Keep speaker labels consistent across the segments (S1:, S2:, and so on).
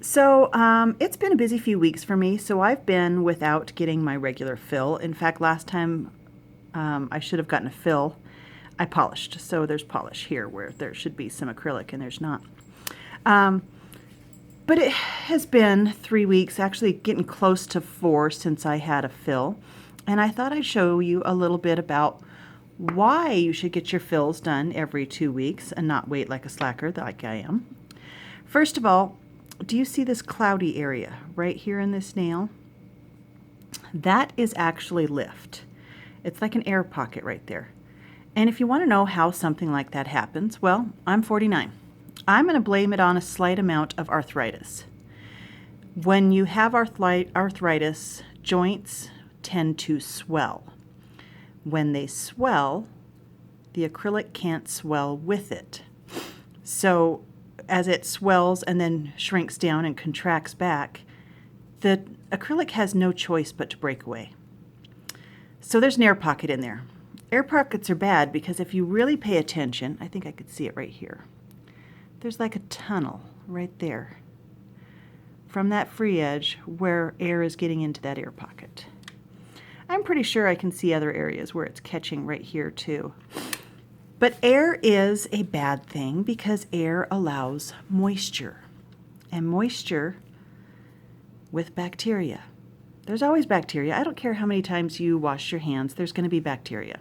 S1: It's been a busy few weeks for me, so I've been without getting my regular fill. In fact, last time I should have gotten a fill, I polished. So there's polish here where there should be some acrylic and there's not. Um, but it has been 3 weeks, actually getting close to 4 since I had a fill. And I thought I'd show you a little bit about why you should get your fills done every 2 weeks and not wait like a slacker like I am. First of all, do you see this cloudy area right here in this nail? That is actually lift. It's like an air pocket right there. And if you want to know how something like that happens, well, I'm 49. I'm going to blame it on a slight amount of arthritis. When you have arthritis, joints tend to swell. When they swell, the acrylic can't swell with it. So as it swells and then shrinks down and contracts back, the acrylic has no choice but to break away. So there's an air pocket in there. Air pockets are bad because if you really pay attention, I think I could see it right here. There's like a tunnel right there from that free edge where air is getting into that air pocket. I'm pretty sure I can see other areas where it's catching right here too. But air is a bad thing because air allows moisture. And moisture with bacteria. There's always bacteria. I don't care how many times you wash your hands, there's going to be bacteria.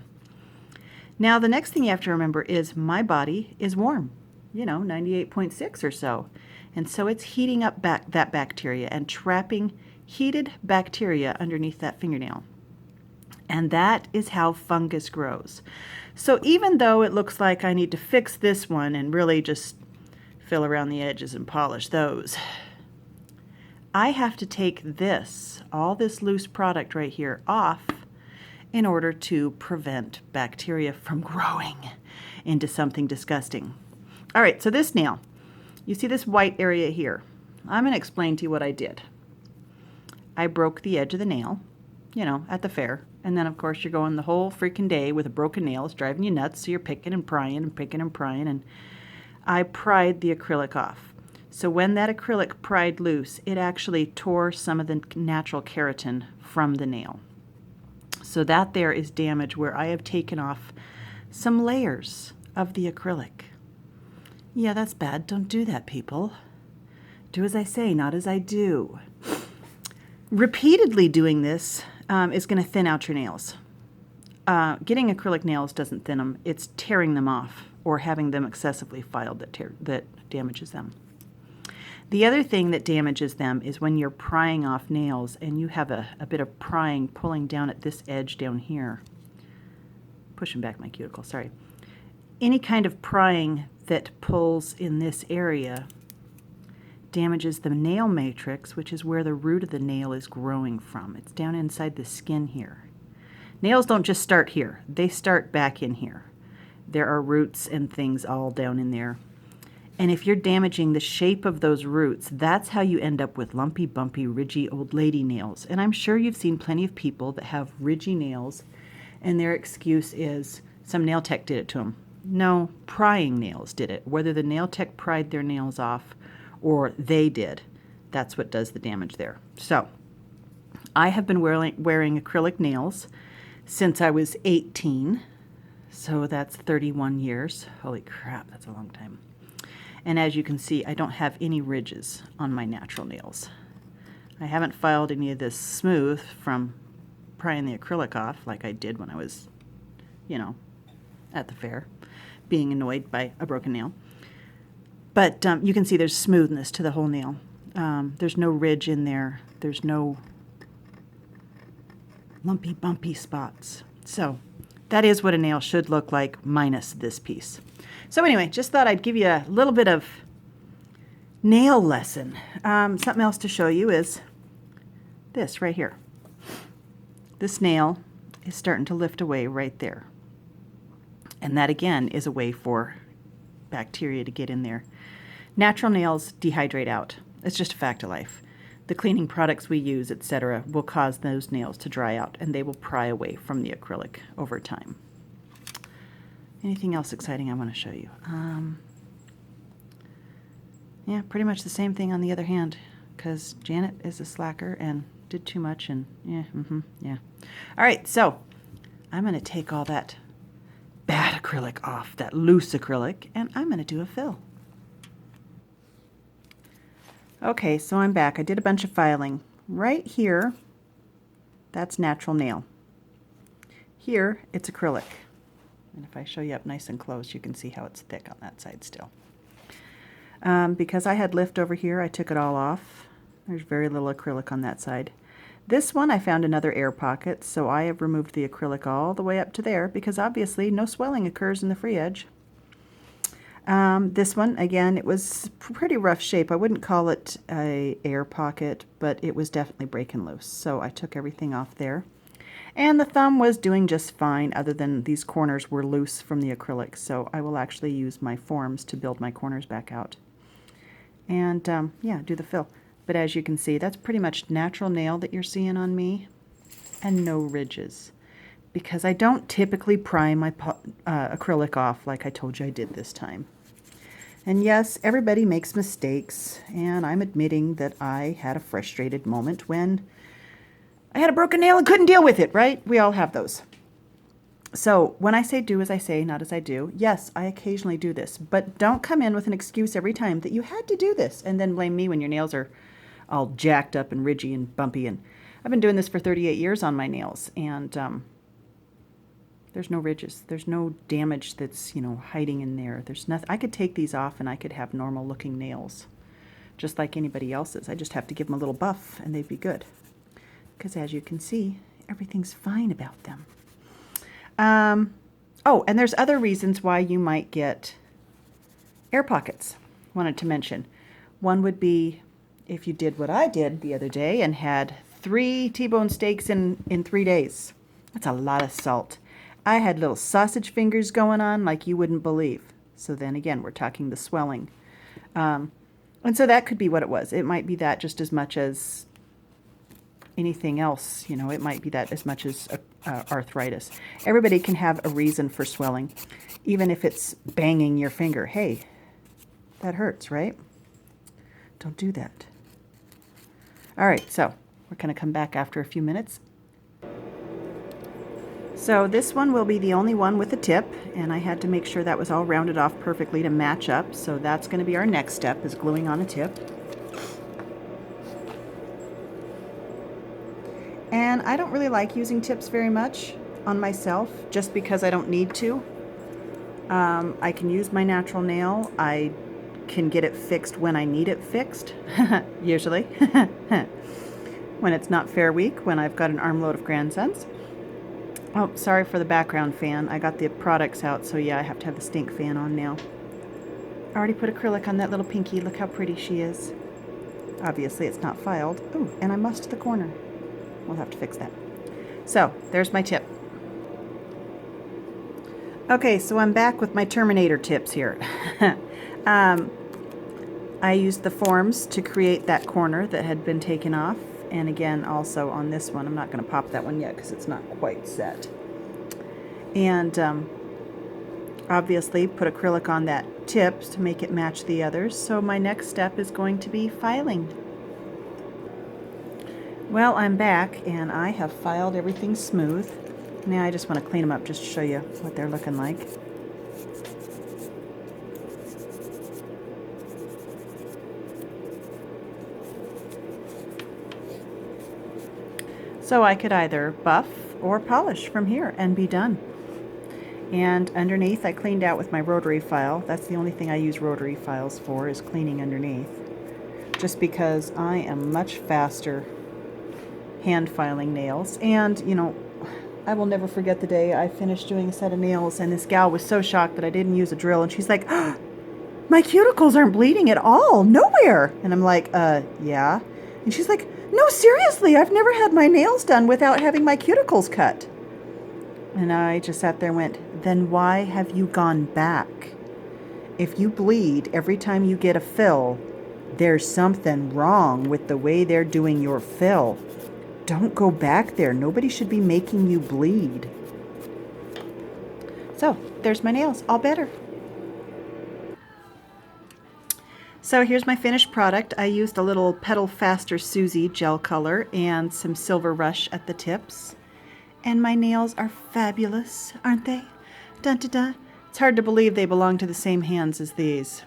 S1: Now, the next thing you have to remember is my body is warm, 98.6 or so. And so it's heating up that bacteria and trapping heated bacteria underneath that fingernail. And that is how fungus grows. So even though it looks like I need to fix this one and really just fill around the edges and polish those, I have to take all this loose product right here off in order to prevent bacteria from growing into something disgusting. All right, so this nail, you see this white area here. I'm going to explain to you what I did. I broke the edge of the nail, at the fair. And then, of course, you're going the whole freaking day with a broken nail. It's driving you nuts, so you're picking and prying and picking and prying. And I pried the acrylic off. So when that acrylic pried loose, it actually tore some of the natural keratin from the nail. So that there is damage where I have taken off some layers of the acrylic. Yeah, that's bad. Don't do that, people. Do as I say, not as I do. Repeatedly doing this is going to thin out your nails. Getting acrylic nails doesn't thin them. It's tearing them off or having them excessively filed that damages them. The other thing that damages them is when you're prying off nails and you have a bit of prying pulling down at this edge down here. Pushing back my cuticle, sorry. Any kind of prying that pulls in this area damages the nail matrix, which is where the root of the nail is growing from. It's down inside the skin here. Nails don't just start here. They start back in here. There are roots and things all down in there. And if you're damaging the shape of those roots, that's how you end up with lumpy, bumpy, ridgy old lady nails. And I'm sure you've seen plenty of people that have ridgy nails, and their excuse is some nail tech did it to them. No, prying nails did it. Whether the nail tech pried their nails off or they did, that's what does the damage there. So I have been wearing acrylic nails since I was 18. So that's 31 years. Holy crap, that's a long time. And as you can see, I don't have any ridges on my natural nails. I haven't filed any of this smooth from prying the acrylic off like I did when I was, at the fair, being annoyed by a broken nail. But you can see there's smoothness to the whole nail. There's no ridge in there. There's no lumpy, bumpy spots. So that is what a nail should look like minus this piece. So anyway, just thought I'd give you a little bit of nail lesson. Something else to show you is this right here. This nail is starting to lift away right there. And that again is a way for bacteria to get in there. Natural nails dehydrate out. It's just a fact of life. The cleaning products we use, etc., will cause those nails to dry out and they will pry away from the acrylic over time. Anything else exciting I want to show you? Yeah, pretty much the same thing on the other hand, because Janet is a slacker and did too much, and yeah, yeah. All right, so I'm going to take all that bad acrylic off, that loose acrylic, and I'm going to do a fill. Okay, so I'm back. I did a bunch of filing. Right here, that's natural nail. Here, it's acrylic. And if I show you up nice and close, you can see how it's thick on that side still. Because I had lift over here, I took it all off. There's very little acrylic on that side. This one, I found another air pocket, so I have removed the acrylic all the way up to there, because obviously no swelling occurs in the free edge. This one, again, it was pretty rough shape. I wouldn't call it a air pocket, but it was definitely breaking loose. So I took everything off there. And the thumb was doing just fine, other than these corners were loose from the acrylic. So I will actually use my forms to build my corners back out. And yeah, do the fill. But as you can see, that's pretty much natural nail that you're seeing on me, and no ridges. Because I don't typically prime my acrylic off like I told you I did this time. And yes, everybody makes mistakes, and I'm admitting that I had a frustrated moment when I had a broken nail and couldn't deal with it, right? We all have those. So when I say do as I say, not as I do, yes, I occasionally do this, but don't come in with an excuse every time that you had to do this and then blame me when your nails are all jacked up and ridgy and bumpy. And I've been doing this for 38 years on my nails, and there's no ridges. There's no damage that's, you know, hiding in there. There's nothing. I could take these off and I could have normal looking nails, just like anybody else's. I just have to give them a little buff and they'd be good. Because as you can see, everything's fine about them. Oh, and there's other reasons why you might get air pockets. Wanted to mention. One would be if you did what I did the other day and had 3 T-bone steaks in 3 days. That's a lot of salt. I had little sausage fingers going on like you wouldn't believe. So then again, we're talking the swelling. And so that could be what it was. It might be that just as much as anything else. You know, it might be that as much as arthritis. Everybody can have a reason for swelling, even if it's banging your finger. Hey, that hurts, right? Don't do that. All right, so we're going to come back after a few minutes. So this one will be the only one with a tip, and I had to make sure that was all rounded off perfectly to match up. So that's going to be our next step, is gluing on a tip. And I don't really like using tips very much on myself, just because I don't need to. I can use my natural nail. I can get it fixed when I need it fixed, usually. When it's not fair week, when I've got an armload of grandsons. Oh, sorry for the background fan. I got the products out, so yeah, I have to have the stink fan on now. I already put acrylic on that little pinky. Look how pretty she is. Obviously, it's not filed. Oh, and I mussed the corner. We'll have to fix that. So, there's my tip. Okay, so I'm back with my Terminator tips here. I used the forms to create that corner that had been taken off. And again, also on this one, I'm not going to pop that one yet because it's not quite set. And obviously put acrylic on that tip to make it match the others. So my next step is going to be filing. Well, I'm back and I have filed everything smooth. Now I just want to clean them up just to show you what they're looking like. So I could either buff or polish from here and be done. And underneath I cleaned out with my rotary file. That's the only thing I use rotary files for, is cleaning underneath. Just because I am much faster hand filing nails. And, you know, I will never forget the day I finished doing a set of nails and this gal was so shocked that I didn't use a drill. And she's like, oh, my cuticles aren't bleeding at all, nowhere. And I'm like, yeah. And she's like, no, seriously, I've never had my nails done without having my cuticles cut. And I just sat there and went, then why have you gone back? If you bleed every time you get a fill, there's something wrong with the way they're doing your fill. Don't go back there. Nobody should be making you bleed. So, there's my nails, all better. So here's my finished product. I used a little Petal Faster Susie gel color and some Silver Rush at the tips. And my nails are fabulous, aren't they? Dun dun dun. It's hard to believe they belong to the same hands as these.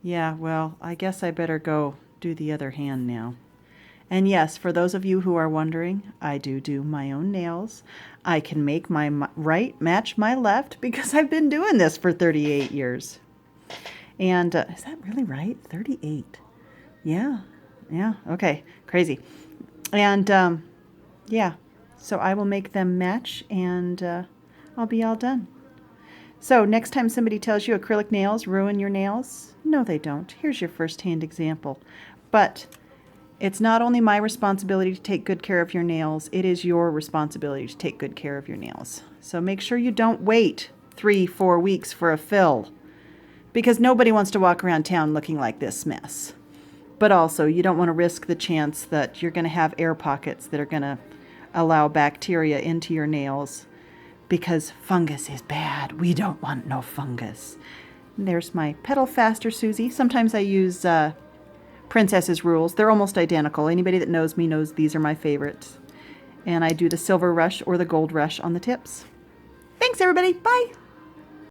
S1: Yeah, well, I guess I better go do the other hand now. And yes, for those of you who are wondering, I do my own nails. I can make my right match my left because I've been doing this for 38 years. And is that really right? 38. Yeah, okay, crazy. And yeah, so I will make them match and I'll be all done. So next time somebody tells you acrylic nails ruin your nails, no they don't. Here's your first-hand example. But it's not only my responsibility to take good care of your nails, it is your responsibility to take good care of your nails. So make sure you don't wait 3-4 weeks for a fill, because nobody wants to walk around town looking like this mess. But also, you don't want to risk the chance that you're going to have air pockets that are going to allow bacteria into your nails, because fungus is bad. We don't want no fungus. And there's my Petal Faster Susie. Sometimes I use Princess's Rules. They're almost identical. Anybody that knows me knows these are my favorites. And I do the Silver Rush or the Gold Rush on the tips. Thanks, everybody. Bye.